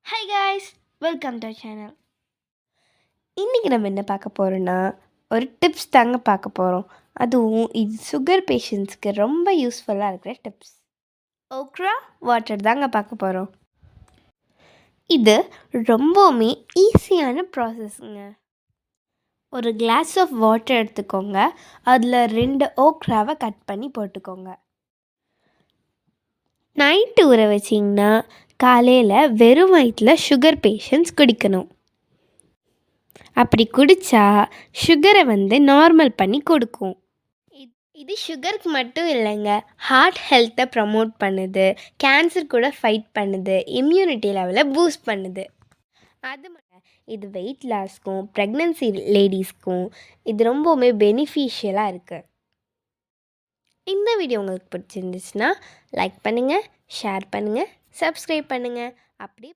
Hi guys, welcome to channel. இன்றைக்கி நம்ம என்ன பார்க்க போகிறோன்னா, ஒரு டிப்ஸ் தாங்க பார்க்க போகிறோம். அதுவும் இது சுகர் பேஷண்ட்ஸ்க்கு ரொம்ப யூஸ்ஃபுல்லாக இருக்கிற டிப்ஸ். ஓக்ரா வாட்டர் தாங்க பார்க்க போகிறோம். இது ரொம்பவுமே ஈஸியான ப்ராசஸ்ங்க. ஒரு கிளாஸ் ஆஃப் வாட்டர் எடுத்துக்கோங்க. அதில் 2 ஓக்ராவை கட் பண்ணி போட்டுக்கோங்க. நைட்டு ஊற வச்சிங்கன்னா காலையில் வெறும் வயிற்றில் சுகர் பேஷண்ட்ஸ் குடிக்கணும். அப்படி குடித்தா சுகரை நார்மல் பண்ணி கொடுக்கும். இது சுகருக்கு மட்டும் இல்லைங்க, ஹார்ட் ஹெல்த்தை ப்ரமோட் பண்ணுது, கேன்சர் கூட ஃபைட் பண்ணுது, இம்யூனிட்டி லெவலை பூஸ்ட் பண்ணுது. அது மட்டும் இது வெயிட் லாஸ்க்கும் ப்ரெக்னென்சி லேடிஸ்க்கும் இது ரொம்பவுமே பெனிஃபிஷியலாக இருக்குது. இந்த வீடியோ உங்களுக்கு பிடிச்சிருந்துச்சுன்னா லைக் பண்ணுங்கள், ஷேர் பண்ணுங்கள், சப்ஸ்கிரைப் பண்ணுங்கள். அப்படி